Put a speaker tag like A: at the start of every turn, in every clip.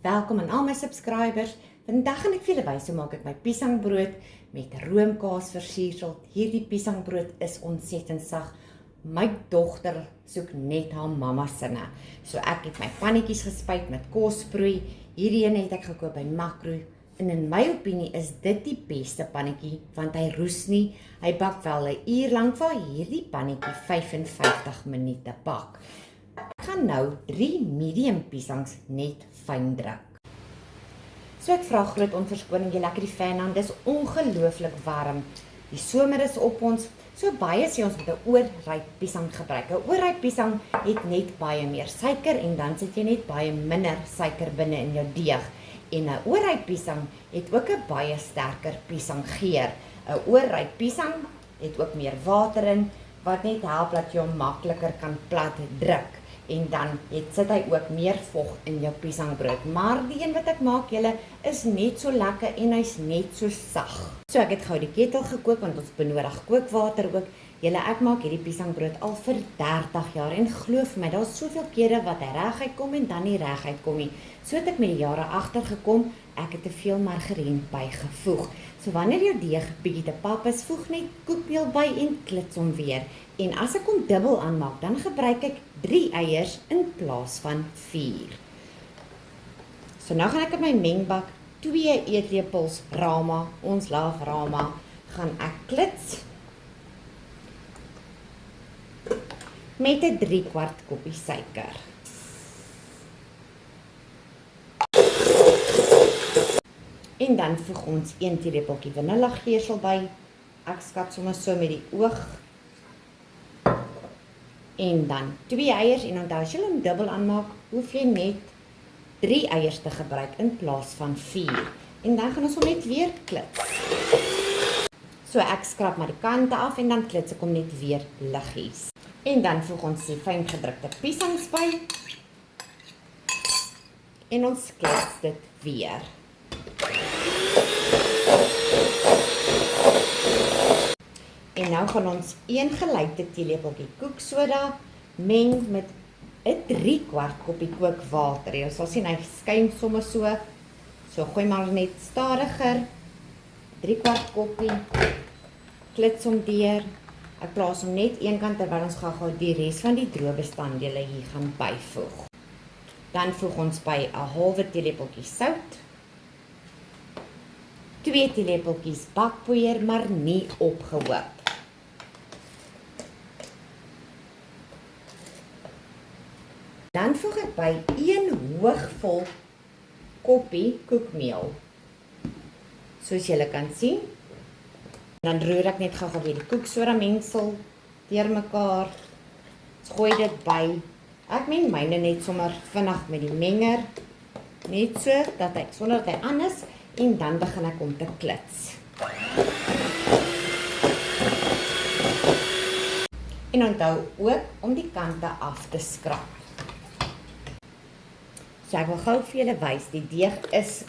A: Welkom aan al my subscribers. Vandag gaan ek vir julle wys hoe maak ek my piesangbrood met roomkaas versiersel. Hierdie piesangbrood is ontsettend sag. My dogter soek net haar mamma sinne. So ek het my pannetjies gespuit met kosproei. Hierdie een het ek gekoop by Makro. En in my opinie is dit die beste pannetjie want hy roes nie. Hy bak wel 'n uur lank vir hierdie pannetjie 55 minute bak. Ek gaan nou 3 medium piesangs net fyn druk. So ek vra groot onverskoning, jy lekker die fan aan, dis ongelooflik warm. Die somer is op ons, so baie sê ons met 'n oorryp piesang gebruik. 'n Oorryp piesang het net baie meer suiker en dan sit jy net baie minder suiker binne in jou deeg. En 'n oorryp piesang het ook 'n baie sterker piesanggeur. 'n Oorryp piesang het ook meer water in, wat net help dat jy hom makliker kan plat druk. En dan sit hy ook meer vog in jou piesangbrood. Maar die een wat ek maak, julle, is net so lekker en hy's net so sag. So ek het gou die ketel gekook want ons benodig kookwater ook. Julle, ek maak hierdie piesangbrood al vir 30 jaar en glo vir my, daar's soveel kere wat hy reguit kom en dan nie reguit kom nie. So het ek met die jare agtergekom, ek het te veel margarien bygevoeg. So wanneer jou deeg bietjie te pap is, voeg net koekmeel by en klits hom weer. En as ek hom dubbel aanmaak, dan gebruik ek 3 eiers in plaas van 4. So nou gaan ek in my mengbak 2 eetlepels Rama, ons love Rama, gaan ek klits met 'n 3/4 koppie suiker. En dan voeg ons 1 teelepeltjie vanillageursel by. Ek skat sommer so met die oog. En dan 2 eiers en onthou as jy hom dubbel aanmaak, hoef jy net 3 eiers te gebruik in plaas van 4. En dan gaan ons hom net weer klits. So ek skrap maar die kante af en dan klits ek hom net weer liggies. En dan voeg ons die fyn gedrukte piesangs by. En ons klits dit weer. En nou gaan ons 1 gelyke teelepeltjie koeksoda meng met 'n 3/4 koppie kookwater. Jy sal sien hy skyn sommer so. So gooi maar net stadiger. 3/4 koppie. Klits hom deur. Ek plaas hom net een kant terwyl ons gou die res van die droë bestanddele hier gaan byvoeg. Dan voeg ons by 'n halwe teelepeltjie sout. 2 teelepeltjies bakpoeier, maar nie opgehoop. Dan voeg ek by 1 hoogvol koppie koekmeel. Soos julle kan sien. Dan roer ek net gou weer die koeksoda mengsel deurmekaar. Gooi dit by. Ek meng myne net sommer vinnig met die menger. Net so dat hy sonder dat hy aan is en dan begin ek om te klits. En onthou ook om die kante af te skrap. So ek wil gou vir julle wys, die deeg is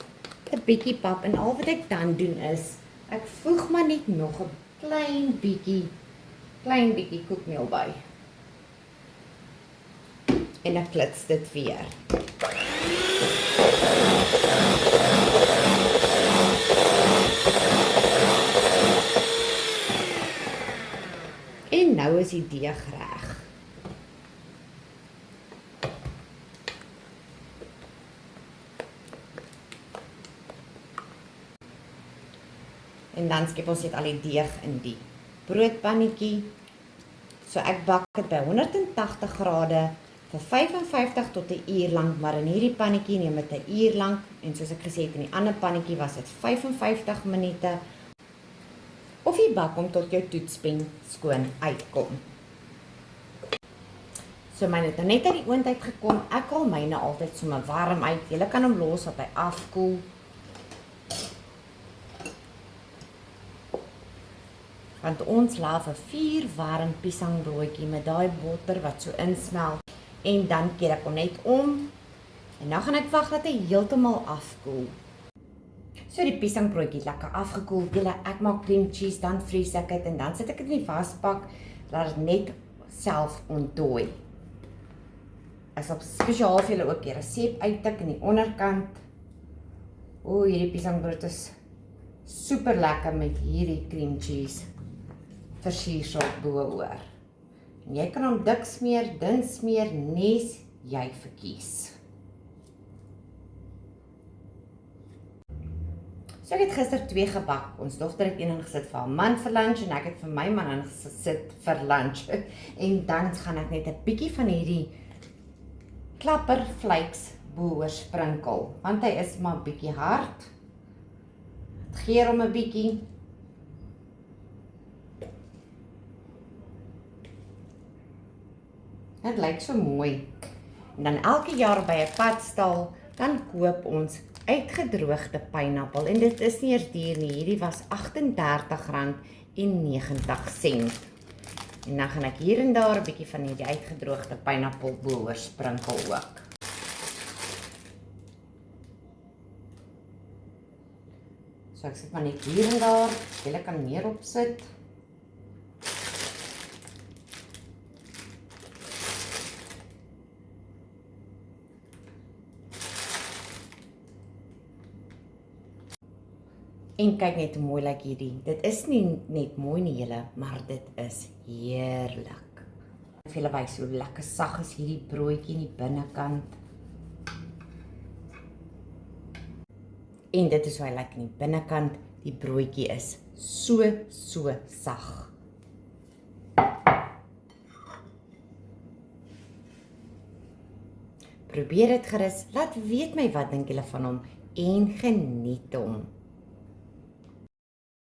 A: 'n bietjie pap en al wat ek dan doen is, ek voeg maar net nog 'n klein bietjie koekmeel by. En ek klits dit weer. En nou is die deeg reg. En dan skep ons net al die deeg in die broodpannetjie. So ek bak dit by 180 grade vir 55 tot 'n uur lank, maar in hierdie pannetjie neem dit 'n uur lank en soos ek gesê het in die ander pannetjie was dit 55 minute. Of jy bak hom tot jou toetspen skoon uitkom. So myne het nou net uit die oond uitgekom. Ek haal myne altyd sommer warm uit. Jy kan hom los dat hy afkoel. Want ons laat 'n 4 warm piesangbroodjie met daai botter wat so insmelt. En dan keer ek hom net om. En nou gaan ek wag dat hy heeltemal afkoel. So die piesangbroodjie lekker afgekoel. Julle, ek maak cream cheese, dan vries ek dit en dan sit ek dit in die wasbak, laat dit net self ontdooi. is op spesiaal vir julle ook die resep uittik in die onderkant. O, hierdie piesangbrood is super lekker met hierdie cream cheese versiersel bo-oor. En jy kan hom dik smeer, dun smeer, nes jy verkies. So ek het gister 2 gebak. Ons dogter het een ingesit vir haar man vir lunch en ek het vir my man ingesit vir lunch. En dan gaan ek net 'n bietjie van hierdie klapper flakes bo-oor sprinkel, want hy is maar bietjie hard. Het geur hom 'n bietjie. Dit lyk so mooi. En dan elke jaar by 'n padstal, dan koop ons uitgedroogde pineappel en dit is nie eers duur nie. Hierdie was R38,90. En dan gaan ek hier en daar 'n bietjie van hierdie uitgedroogde pineappel bo-oor sprinkel ook. So ek sit maar net hier en daar, jy kan meer opsit. En kyk net hoe mooi lyk hierdie. Dit is nie net mooi nie julle, maar dit is heerlik. Ek wil wys hoe lekker sag is hierdie broodjie in die binnekant. En dit is hoe hy lyk in die binnekant. Die broodjie is so sag. Probeer dit gerus. Laat weet my wat dink julle van hom en geniet hom.